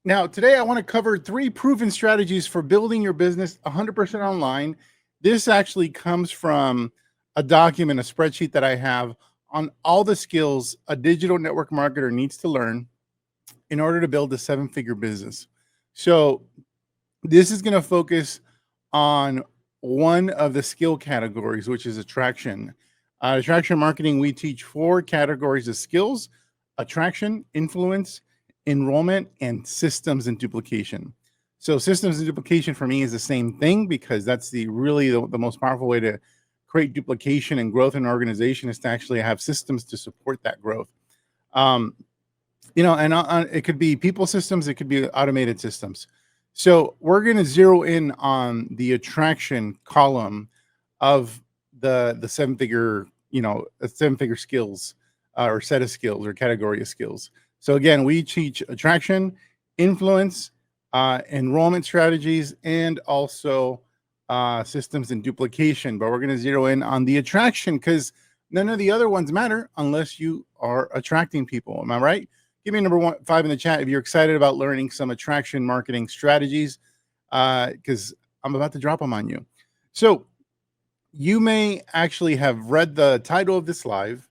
Now, today I want to cover 3 proven strategies for building your business 100% online. This actually comes from a document, a spreadsheet that I have on all the skills a digital network marketer needs to learn in order to build a 7-figure business. So, this is going to focus on one of the skill categories, which is attraction. Attraction marketing, we teach 4 categories of skills: attraction, influence, enrollment, and systems and duplication. So systems and duplication for me is the same thing, because that's the most powerful way to create duplication and growth in an organization, is to actually have systems to support that growth. Um, and it could be people systems, it could be automated systems. So we're going to zero in on the attraction column of the 7-figure, 7-figure skills, or set of skills, or category of skills. So again, we teach attraction, influence, enrollment strategies, and also systems and duplication. But we're going to zero in on the attraction, because none of the other ones matter unless you are attracting people. Am I right? Give me number 5 in the chat if you're excited about learning some attraction marketing strategies, because I'm about to drop them on you. So you may actually have read the title of this live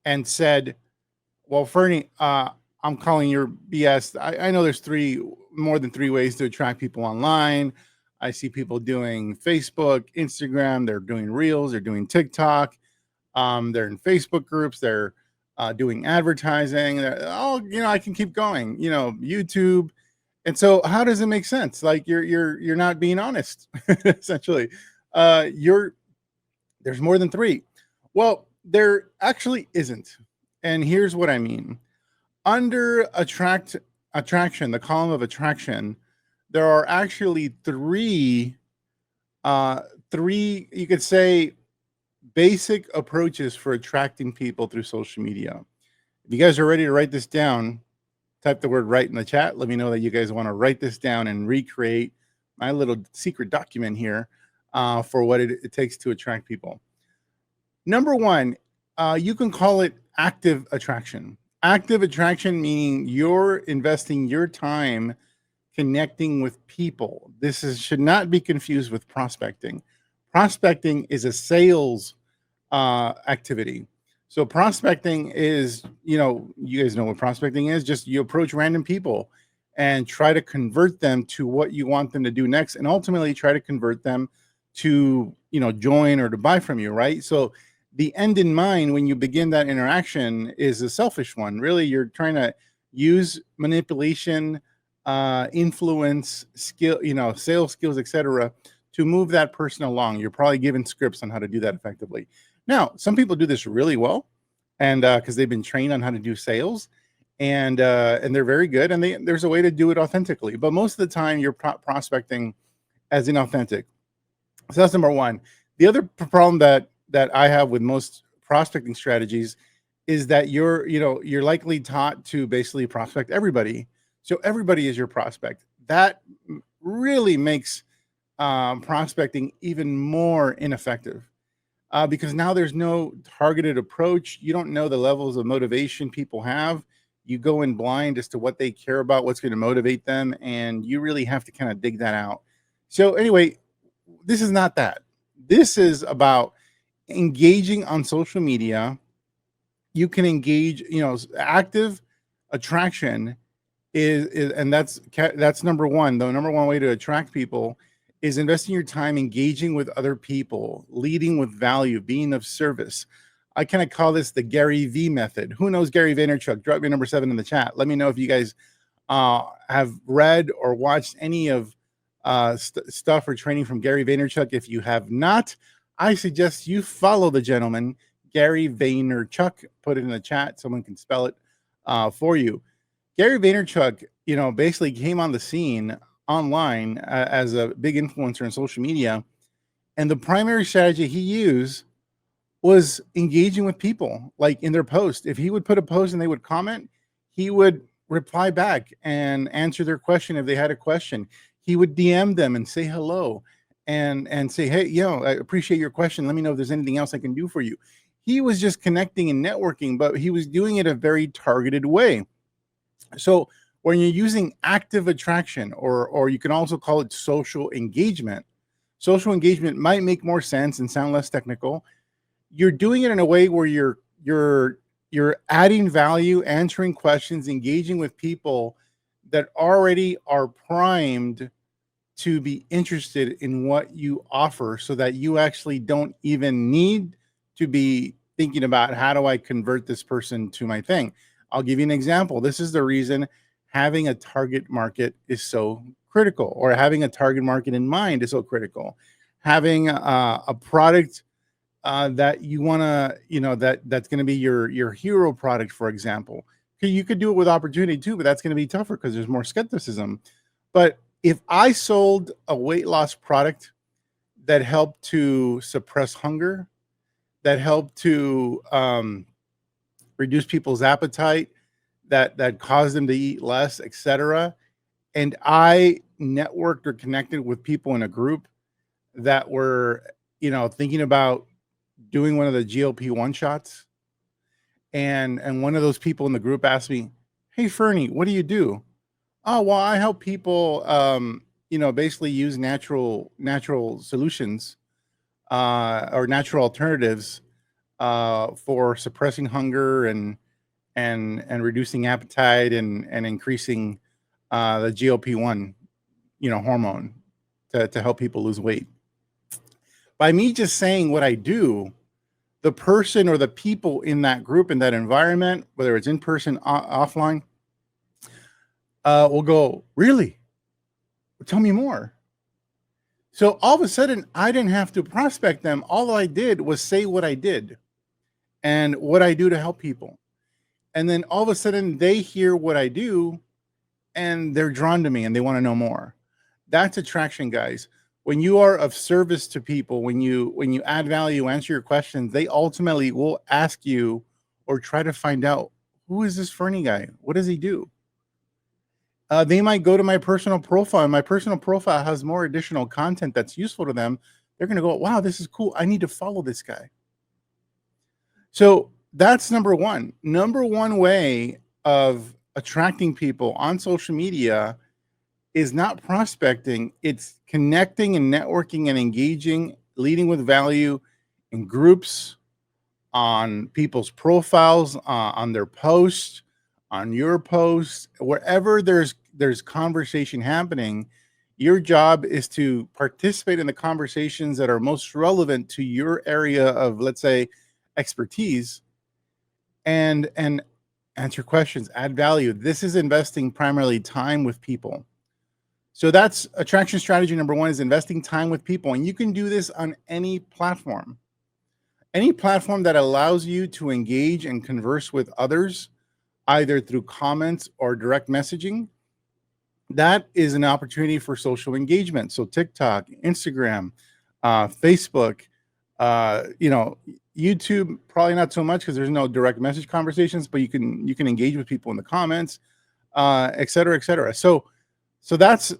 and said, well, Ferny, I'm calling your BS. I know there's more than three ways to attract people online. I see people doing Facebook, Instagram, they're doing Reels, they're doing TikTok, they're in Facebook groups, they're doing advertising. I can keep going, YouTube. And so how does it make sense? Like you're not being honest, essentially. There's more than 3. Well, there actually isn't. And here's what I mean. Under attraction, the column of attraction, there are actually 3, you could say, basic approaches for attracting people through social media. If you guys are ready to write this down, type the word "write" in the chat. Let me know that you guys want to write this down and recreate my little secret document here for what it takes to attract people. Number 1, you can call it active attraction. Active attraction meaning you're investing your time connecting with people. Should not be confused with prospecting. Prospecting is a sales activity. So prospecting is, you guys know what prospecting is. Just you approach random people and try to convert them to what you want them to do next, and ultimately try to convert them to, join or to buy from you, right? So the end in mind when you begin that interaction is a selfish one. Really, you're trying to use manipulation, influence, skill, sales skills, etc., to move that person along. You're probably given scripts on how to do that effectively. Now, some people do this really well, and because they've been trained on how to do sales, and they're very good, and there's a way to do it authentically. But most of the time, you're prospecting as inauthentic. So that's number 1. The other problem that I have with most prospecting strategies is that you're likely taught to basically prospect everybody. So everybody is your prospect. That really makes prospecting even more ineffective, because now there's no targeted approach. You don't know the levels of motivation people have. You go in blind as to what they care about, what's going to motivate them, and you really have to kind of dig that out. So anyway, this is not that. This is about engaging on social media. You can engage, active attraction is and that's number 1. The number 1 way to attract people is investing your time engaging with other people, leading with value, being of service. I kind of call this the Gary V method. Who knows Gary Vaynerchuk? Drop me number 7 in the chat. Let me know if you guys have read or watched any of stuff or training from Gary Vaynerchuk. If you have not, I suggest you follow the gentleman, Gary Vaynerchuk. Put it in the chat. Someone can spell it for you. Gary Vaynerchuk, basically came on the scene online as a big influencer in social media. And the primary strategy he used was engaging with people, like in their post. If he would put a post and they would comment, he would reply back and answer their question. If they had a question, he would DM them and say hello and say, hey, I appreciate your question. Let me know if there's anything else I can do for you. He was just connecting and networking, but he was doing it a very targeted way. So When you're using active attraction, or you can also call it social engagement. Social engagement might make more sense and sound less technical. You're doing it in a way where you're adding value, answering questions, engaging with people that already are primed to be interested in what you offer, so that you actually don't even need to be thinking about, how do I convert this person to my thing. I'll give you an example. This is the reason having a target market is so critical, or having a target market in mind is so critical. Having a product that you want to, that's going to be your hero product, for example. You could do it with opportunity too, but that's going to be tougher because there's more skepticism. But if I sold a weight loss product that helped to suppress hunger, that helped to reduce people's appetite, that caused them to eat less, etc., and I networked or connected with people in a group that were, thinking about doing one of the GLP-1 shots, and one of those people in the group asked me, "Hey, Ferny, what do you do?" Oh, well, I help people, basically use natural solutions, or natural alternatives, for suppressing hunger, and reducing appetite, and increasing the GLP-1, hormone, to help people lose weight. By me just saying what I do, the person or the people in that group, in that environment, whether it's in person, offline, will go, "Really? Tell me more." So all of a sudden, I didn't have to prospect them. All I did was say what I did and what I do to help people. And then all of a sudden, they hear what I do, and they're drawn to me, and they want to know more. That's attraction, guys. When you are of service to people, when you add value, answer your questions, they ultimately will ask you, or try to find out, who is this Ferny guy? What does he do? They might go to my personal profile, and my personal profile has more additional content that's useful to them. They're going to go, "Wow, this is cool. I need to follow this guy." So that's number one. Number one way of attracting people on social media is not prospecting, it's connecting and networking and engaging, leading with value in groups, on people's profiles, on their posts, on your posts, wherever there's conversation happening. Your job is to participate in the conversations that are most relevant to your area of, let's say, expertise, and answer questions, add value. This is investing primarily time with people. So that's attraction strategy number one, is investing time with people. And you can do this on any platform. Any platform that allows you to engage and converse with others, either through comments or direct messaging, that is an opportunity for social engagement. So TikTok, Instagram, Facebook, YouTube, probably not so much because there's no direct message conversations, but you can engage with people in the comments, et cetera, et cetera. So that's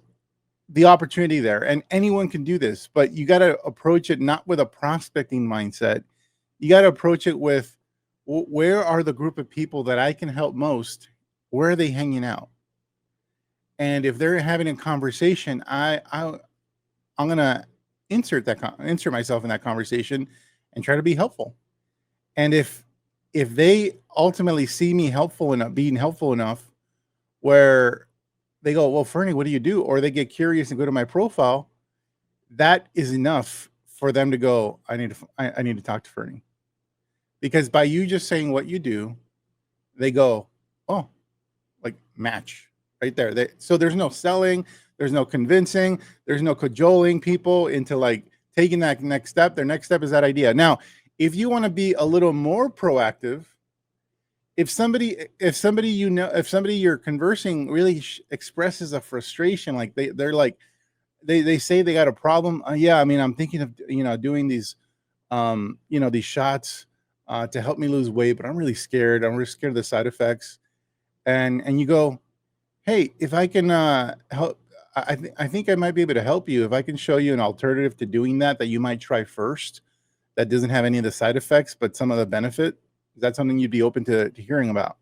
the opportunity there, and anyone can do this, but you got to approach it not with a prospecting mindset. You got to approach it with, where are the group of people that I can help most? Where are they hanging out? And if they're having a conversation, I'm gonna insert myself in that conversation and try to be helpful. And if they ultimately see me being helpful enough, where they go, "Well, Ferny, what do you do?" Or they get curious and go to my profile, that is enough for them to go, I need to talk to Ferny. Because by you just saying what you do, they go, "Oh," like, match right there. So there's no selling, there's no convincing, there's no cajoling people into like taking that next step. Their next step is that idea. Now, if you want to be a little more proactive, if somebody you're conversing really expresses a frustration, like they're like, they say they got a problem. Yeah, I mean, I'm thinking of doing these these shots to help me lose weight, but I'm really scared. I'm really scared of the side effects. And you go, "Hey, if I can help, I think I might be able to help you if I can show you an alternative to doing that you might try first, that doesn't have any of the side effects, but some of the benefit. Is that something you'd be open to hearing about?"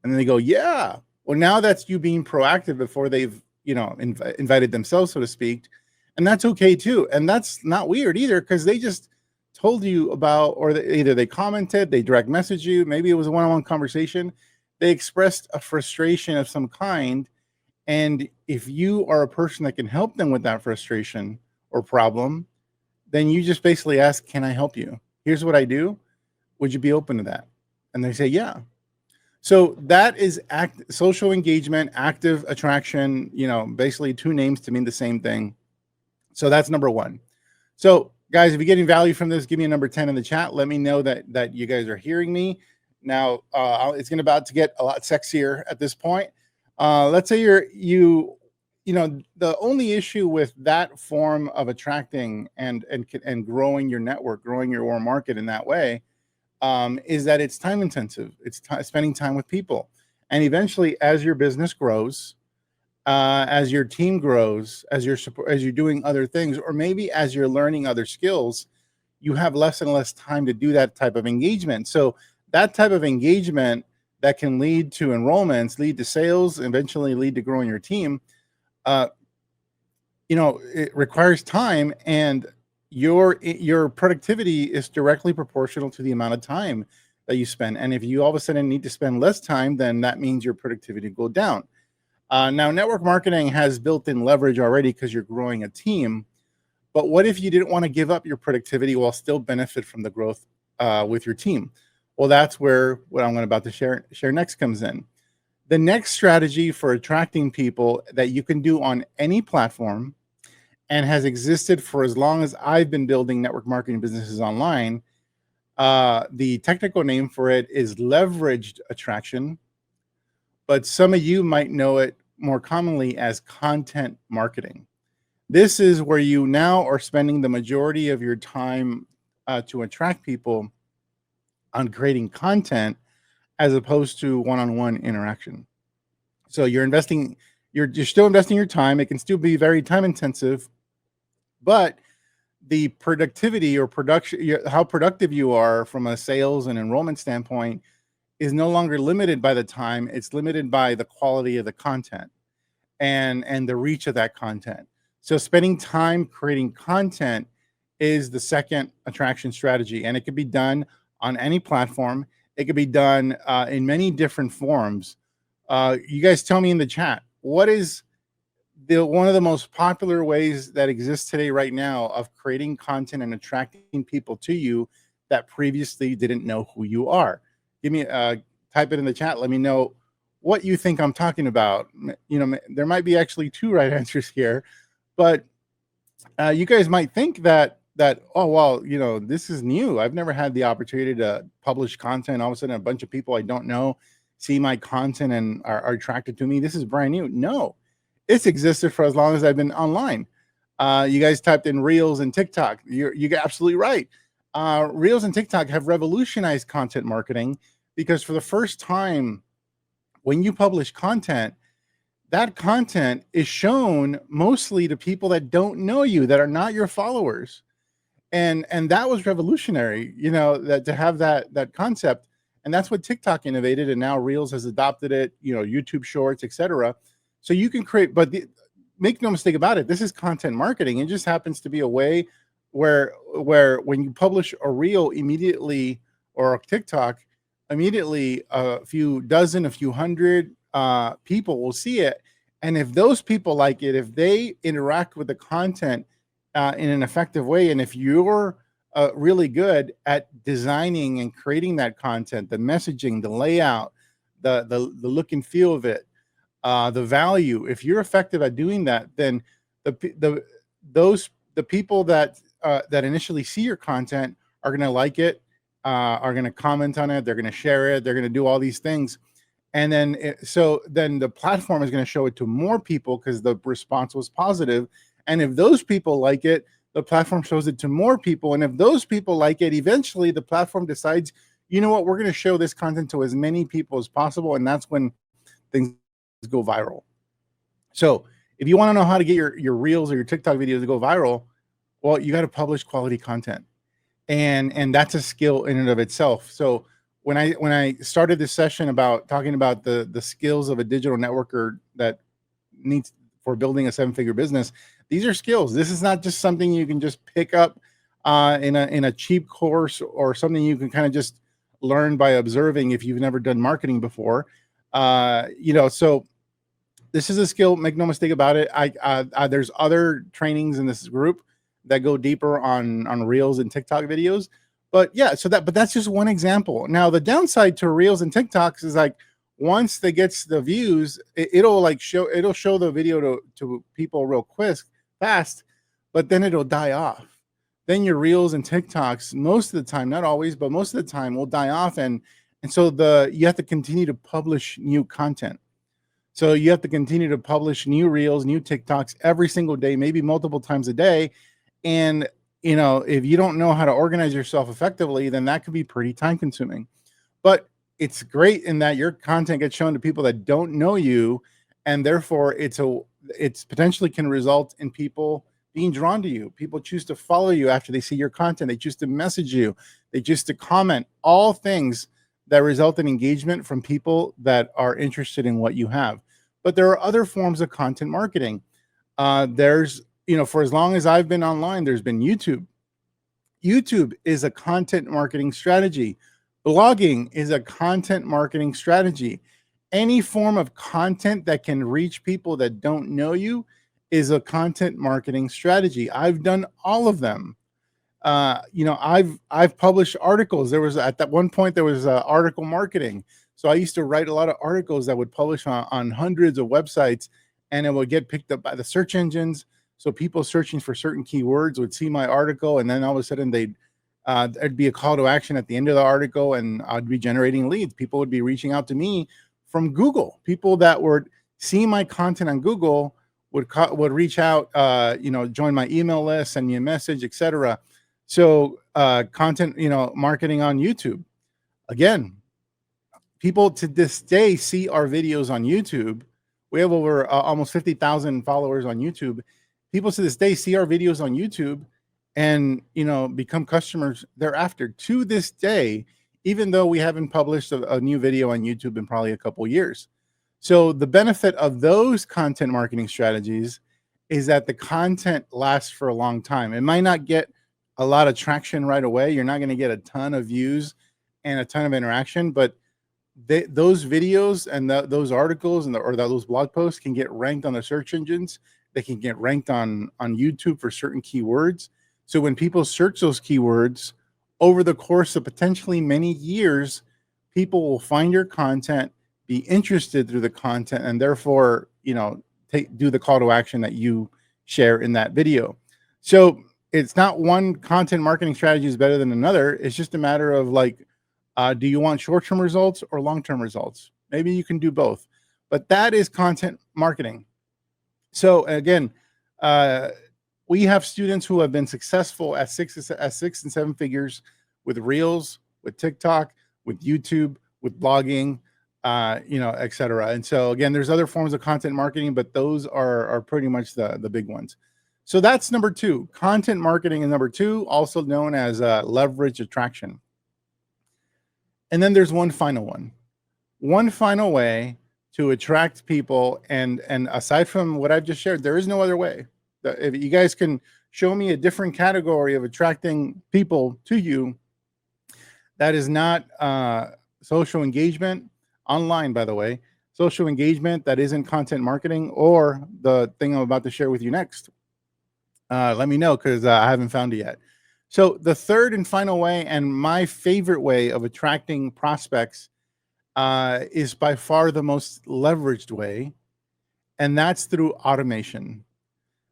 And then they go, "Yeah, Well, now that's you being proactive before they've, invited themselves, so to speak. And that's okay too. And that's not weird either, because they just told you about, or either they commented, they direct message you, maybe it was a one-on-one conversation. They expressed a frustration of some kind. And if you are a person that can help them with that frustration or problem, then you just basically ask, can I help you? Here's what I do. Would you be open to that? And they say, yeah. So that is social engagement, active attraction, basically two names to mean the same thing. So that's number one. So guys, if you're getting value from this, give me a number 10 in the chat. Let me know that you guys are hearing me. Now, it's going about to get a lot sexier at this point. Let's say the only issue with that form of attracting and growing your network, growing your warm market in that way, is that it's time intensive. It's spending time with people. And eventually, as your business grows, as your team grows, as you're doing other things, or maybe as you're learning other skills, you have less and less time to do that type of engagement. So that type of engagement that can lead to enrollments, lead to sales, eventually lead to growing your team, it requires time, and your productivity is directly proportional to the amount of time that you spend. And if you all of a sudden need to spend less time, then that means your productivity will go down. Now, network marketing has built-in leverage already because you're growing a team. But what if you didn't want to give up your productivity while still benefit from the growth with your team? Well, that's where what I'm about to share next comes in. The next strategy for attracting people that you can do on any platform and has existed for as long as I've been building network marketing businesses online. The technical name for it is leveraged attraction, but some of you might know it more commonly as content marketing. This is where you now are spending the majority of your time to attract people on creating content as opposed to one-on-one interaction. So you're still investing your time. It can still be very time intensive, but the productivity or production, how productive you are from a sales and enrollment standpoint, is no longer limited by the time. It's limited by the quality of the content and the reach of that content. So spending time creating content is the second attraction strategy, and it can be done on any platform. It can be done in many different forms. You guys tell me in the chat, what is one of the most popular ways that exists today right now of creating content and attracting people to you that previously didn't know who you are? Give me type it in the chat. Let me know what you think I'm talking about. There might be actually two right answers here, but you guys might think that oh, well, this is new. I've never had the opportunity to publish content. All of a sudden, a bunch of people I don't know see my content and are attracted to me. This is brand new. No, it's existed for as long as I've been online. You guys typed in Reels and TikTok. You're absolutely right. Reels and TikTok have revolutionized content marketing, because for the first time, when you publish content, that content is shown mostly to people that don't know you, that are not your followers. And that was revolutionary, that to have that concept. And that's what TikTok innovated, and now Reels has adopted it, YouTube Shorts, etc. So you can create, but make no mistake about it, this is content marketing. It just happens to be a way where when you publish a Reel immediately, or a TikTok, immediately a few hundred people will see it. And if those people like it, if they interact with the content in an effective way, and if you're really good at designing and creating that content, the messaging, the layout, the look and feel of it, the value, if you're effective at doing that, then the people that initially see your content are going to like it, are going to comment on it, they're going to share it, they're going to do all these things. And then the platform is going to show it to more people because the response was positive. And if those people like it, the platform shows it to more people. And if those people like it, eventually the platform decides, you know what, we're going to show this content to as many people as possible. And that's when things go viral. So if you want to know how to get your Reels or your TikTok videos to go viral, well, you got to publish quality content. And that's a skill in and of itself. So when I started this session about talking about the skills of a digital networker that needs for building a 7-figure business, these are skills. This is not just something you can just pick up in a cheap course, or something you can kind of just learn by observing if you've never done marketing before. So this is a skill. Make no mistake about it. There's other trainings in this group that go deeper on reels and TikTok videos. But yeah, but that's just one example. Now the downside to reels and TikToks is like, once they gets the views, it'll show the video to people real quick, fast, but then it'll die off. Then your reels and TikToks, most of the time, not always, but most of the time, will die off, and so you have to continue to publish new content. So you have to continue to publish new reels, new TikToks every single day, maybe multiple times a day. And, if you don't know how to organize yourself effectively, then that could be pretty time consuming. But it's great in that your content gets shown to people that don't know you. And therefore it's potentially can result in people being drawn to you. People choose to follow you after they see your content. They choose to message you. They choose to comment, all things that result in engagement from people that are interested in what you have. But there are other forms of content marketing. There's, for as long as I've been online, there's been YouTube. YouTube is a content marketing strategy. Blogging is a content marketing strategy. Any form of content that can reach people that don't know you is a content marketing strategy. I've done all of them. I've published articles. There was at that one point there was article marketing. So I used to write a lot of articles that would publish on hundreds of websites, and it would get picked up by the search engines. So people searching for certain keywords would see my article, and then all of a sudden there'd be a call to action at the end of the article, and I'd be generating leads. People would be reaching out to me from Google. People that would see my content on Google would reach out, join my email list, send me a message, etc. So content, marketing on YouTube. Again, people to this day see our videos on YouTube. We have over almost 50,000 followers on YouTube. People to this day see our videos on YouTube and, become customers thereafter to this day, even though we haven't published a new video on YouTube in probably a couple years. So the benefit of those content marketing strategies is that the content lasts for a long time. It might not get a lot of traction right away. You're not going to get a ton of views and a ton of interaction, but those videos and those articles or those blog posts can get ranked on the search engines. They can get ranked on YouTube for certain keywords. So when people search those keywords over the course of potentially many years, people will find your content, be interested through the content, and therefore, do the call to action that you share in that video. So it's not one content marketing strategy is better than another. It's just a matter of do you want short-term results or long-term results? Maybe you can do both, but that is content marketing. So again, we have students who have been successful at 6 and 7 figures with Reels, with TikTok, with YouTube, with blogging, etc. And so again, there's other forms of content marketing, but those are pretty much the big ones. So that's number 2. Content marketing is number 2, also known as leverage attraction. And then there's one final way to attract people. And aside from what I've just shared, there is no other way. If you guys can show me a different category of attracting people to you that is not social engagement, online, by the way, social engagement that isn't content marketing, or the thing I'm about to share with you next, let me know, because I haven't found it yet. So the third and final way, and my favorite way of attracting prospects, is by far the most leveraged way, and that's through automation,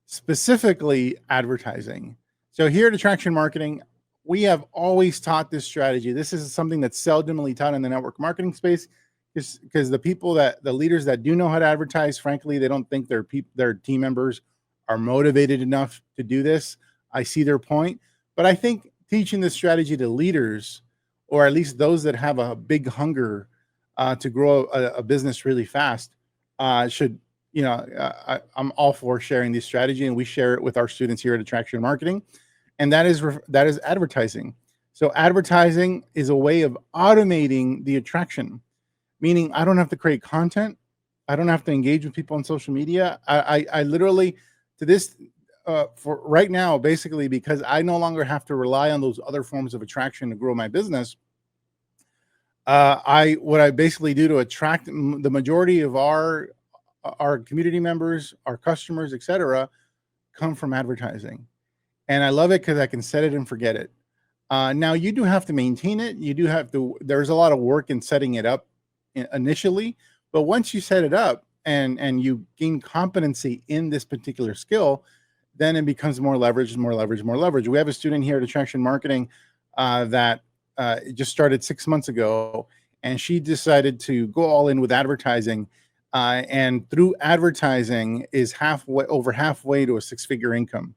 specifically advertising. So here at Attraction Marketing, we have always taught this strategy. This is something that's seldomly taught in the network marketing space, because the leaders that do know how to advertise, frankly, they don't think their team members are motivated enough to do this. I see their point. But I think teaching this strategy to leaders, or at least those that have a big hunger to grow a business really fast, should, I'm all for sharing this strategy, and we share it with our students here at Attraction Marketing, and that is advertising. So advertising is a way of automating the attraction, meaning I don't have to create content. I don't have to engage with people on social media. I literally, to this, for right now, basically, because I no longer have to rely on those other forms of attraction to grow my business. What I basically do to attract the majority of our community members, our customers, etc., come from advertising, and I love it because I can set it and forget it. Now you do have to maintain it. You do have to. There's a lot of work in setting it up initially, but once you set it up and you gain competency in this particular skill, then it becomes more leverage, more leverage, more leverage. We have a student here at Attraction Marketing that just started 6 months ago, and she decided to go all in with advertising. And through advertising is over halfway to a six-figure income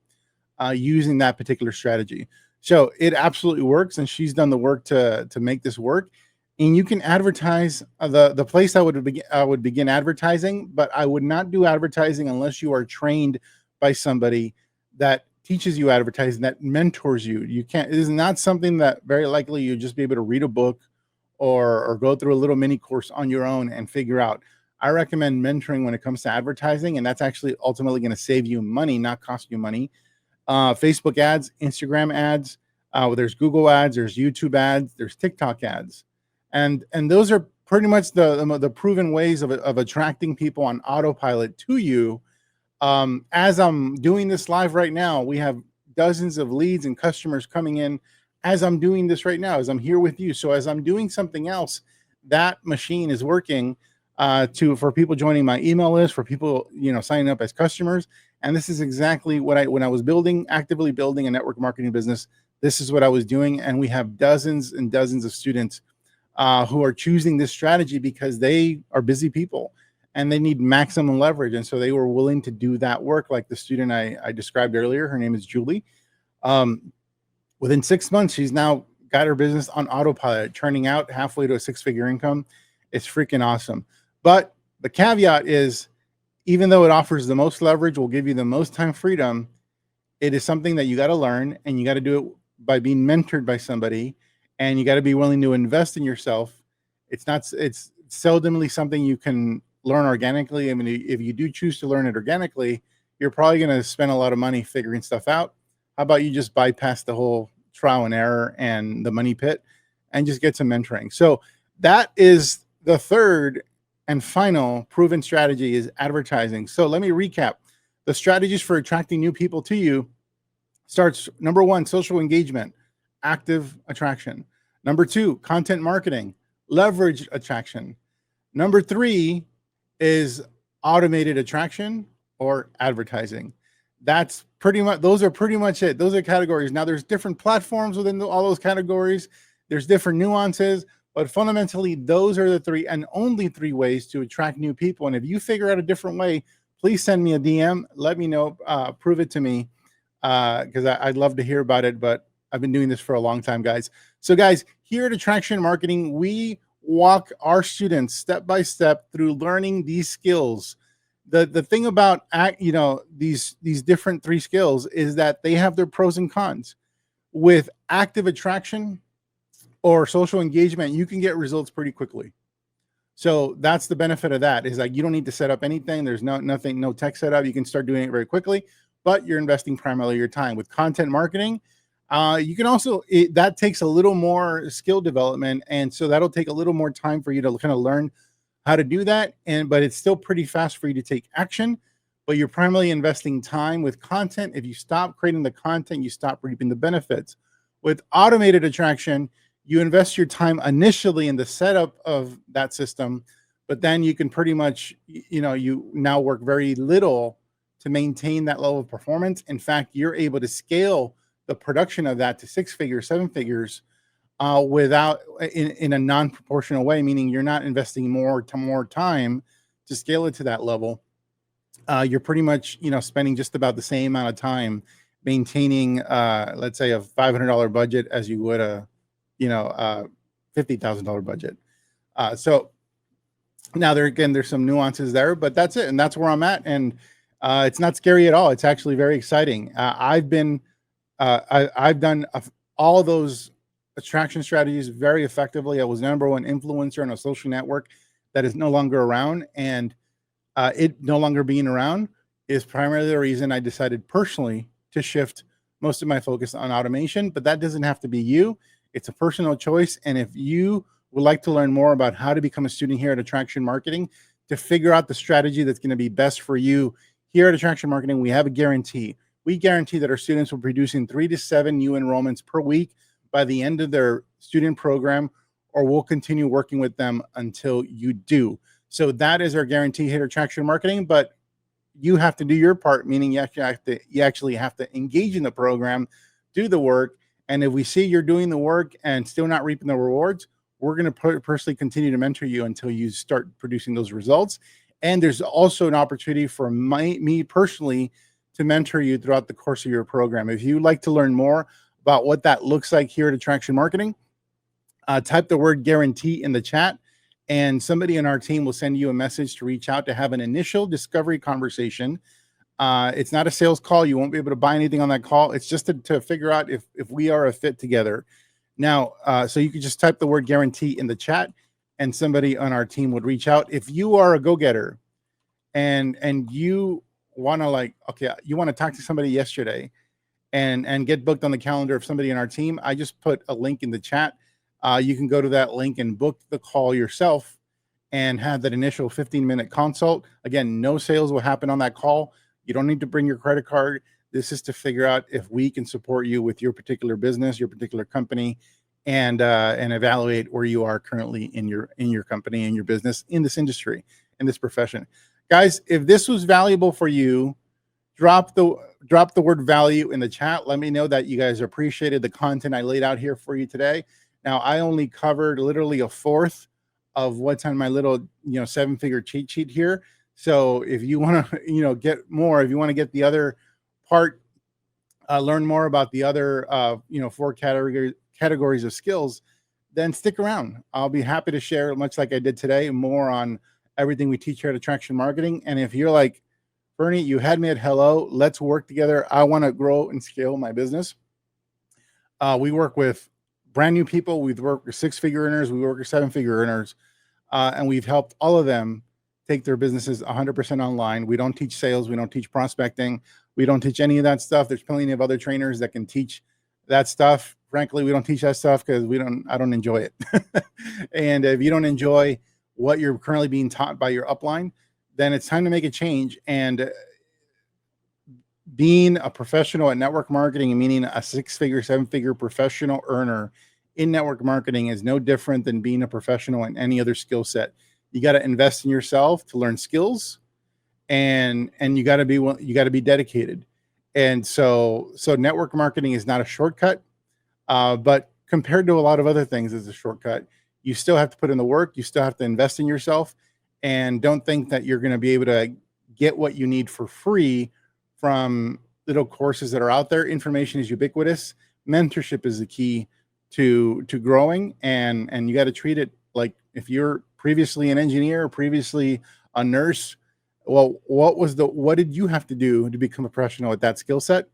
using that particular strategy. So it absolutely works, and she's done the work to make this work. And you can advertise the place I would begin advertising, but I would not do advertising unless you are trained by somebody that teaches you advertising, that mentors you. You can't. It is not something that very likely you'll just be able to read a book or go through a little mini course on your own and figure out. I recommend mentoring when it comes to advertising, and that's actually ultimately going to save you money, not cost you money. Facebook ads, Instagram ads, there's Google ads, there's YouTube ads, there's TikTok ads, and those are pretty much the proven ways of attracting people on autopilot to you. As I'm doing this live right now, we have dozens of leads and customers coming in as I'm doing this right now, as I'm here with you. So as I'm doing something else, that machine is working for people joining my email list, for people signing up as customers. And this is exactly what when I was actively building a network marketing business, this is what I was doing. And we have dozens and dozens of students who are choosing this strategy because they are busy people and they need maximum leverage. And so they were willing to do that work, like the student I described earlier. Her name is Julie. Within 6 months, she's now got her business on autopilot, churning out halfway to a six-figure income. It's freaking awesome. But the caveat is, even though it offers the most leverage, will give you the most time freedom, it is something that you got to learn, and you got to do it by being mentored by somebody, and you got to be willing to invest in yourself. It's seldomly something you can learn organically. I mean, if you do choose to learn it organically, you're probably going to spend a lot of money figuring stuff out. How about you just bypass the whole trial and error and the money pit and just get some mentoring? So that is the third and final proven strategy, is advertising. So let me recap. The strategies for attracting new people to you starts, number one, social engagement, active attraction. Number two, content marketing, leverage attraction. Number three is automated attraction or advertising. That's pretty much, those are pretty much it. Those are categories. Now there's different platforms within all those categories. There's different nuances, but fundamentally those are the three and only three ways to attract new people. And if you figure out a different way, please send me a DM. Let me know, prove it to me, because I'd love to hear about it, but I've been doing this for a long time, guys. So guys, here at Attraction Marketing, we walk our students step by step through learning these skills. The thing about these different three skills is that they have their pros and cons. With active attraction or social engagement, you can get results pretty quickly. So that's the benefit of that, is like you don't need to set up anything. There's no tech setup. You can start doing it very quickly, but you're investing primarily your time. With content marketing, you can also, that takes a little more skill development. And so that'll take a little more time for you to kind of learn how to do that. But it's still pretty fast for you to take action, but you're primarily investing time. With content, if you stop creating the content, you stop reaping the benefits. With automated attraction, you invest your time initially in the setup of that system, but then you can pretty much, you now work very little to maintain that level of performance. In fact, you're able to scale the production of that to 6 figures, 7 figures, without in a non-proportional way, meaning you're not investing more time to scale it to that level. You're pretty much, spending just about the same amount of time maintaining, let's say, a $500 budget as you would a $50,000 budget. So now there's some nuances there, but that's it. And that's where I'm at. And it's not scary at all. It's actually very exciting. I've done all those attraction strategies very effectively. I was #1 influencer on a social network that is no longer around, and it no longer being around is primarily the reason I decided personally to shift most of my focus on automation. But that doesn't have to be you. It's a personal choice. And if you would like to learn more about how to become a student here at Attraction Marketing, to figure out the strategy that's going to be best for you here at Attraction Marketing, we have a guarantee. We guarantee that our students will be producing 3 to 7 new enrollments per week by the end of their student program, or we'll continue working with them until you do. So that is our guarantee here at Attraction Marketing. But you have to do your part, meaning you actually have to engage in the program, do the work. And if we see you're doing the work and still not reaping the rewards, we're going to personally continue to mentor you until you start producing those results. And there's also an opportunity for me personally to mentor you throughout the course of your program. If you'd like to learn more about what that looks like here at Attraction Marketing, type the word guarantee in the chat, and somebody in our team will send you a message to reach out to have an initial discovery conversation. It's not a sales call. You won't be able to buy anything on that call. It's just to figure out if we are a fit together. Now, so you can just type the word guarantee in the chat, and somebody on our team would reach out. If you are a go-getter and you want to you want to talk to somebody yesterday and get booked on the calendar of somebody in our team, I just put a link in the chat. You can go to that link and book the call yourself and have that initial 15-minute consult. Again, no sales will happen on that call. You don't need to bring your credit card. This is to figure out if we can support you with your particular business, your particular company, and evaluate where you are currently in your company, in your business, in this industry, in this profession. Guys, if this was valuable for you, drop the word value in the chat. Let me know that you guys appreciated the content I laid out here for you today. Now, I only covered literally a fourth of what's on my little, 7-figure cheat sheet here. So if you want to, get more, if you want to get the other part, learn more about the other, 4 categories of skills, then stick around. I'll be happy to share, much like I did today, more on everything we teach here at Attraction Marketing. And if you're like, Ferny, you had me at hello, let's work together. I want to grow and scale my business. We work with brand new people. We've worked with 6-figure earners. We work with 7-figure earners. And we've helped all of them take their businesses 100% online. We don't teach sales. We don't teach prospecting. We don't teach any of that stuff. There's plenty of other trainers that can teach that stuff. Frankly, we don't teach that stuff because I don't enjoy it. And if you don't enjoy what you're currently being taught by your upline, then it's time to make a change. And being a professional at network marketing, meaning a 6-figure, 7-figure professional earner in network marketing, is no different than being a professional in any other skill set. You got to invest in yourself to learn skills, and you got to be dedicated. And so network marketing is not a shortcut, but compared to a lot of other things, it's a shortcut. You still have to put in the work. You still have to invest in yourself, and don't think that you're going to be able to get what you need for free from little courses that are out there. Information is ubiquitous. Mentorship is the key to growing, and you got to treat it like if you're previously an engineer or previously a nurse. Well, what did you have to do to become a professional at that skill set?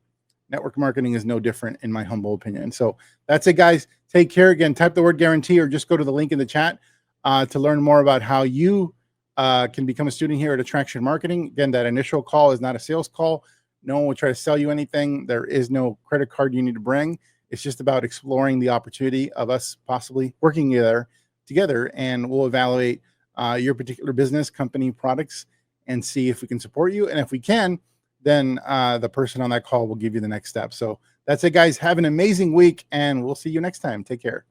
Network marketing is no different, in my humble opinion. So that's it, guys. Take care. Again, type the word guarantee or just go to the link in the chat to learn more about how you can become a student here at Attraction Marketing. Again, that initial call is not a sales call. No one will try to sell you anything. There is no credit card you need to bring. It's just about exploring the opportunity of us possibly working together, and we'll evaluate your particular business, company, products, and see if we can support you. And if we can, then the person on that call will give you the next step. So that's it, guys. Have an amazing week, and we'll see you next time. Take care.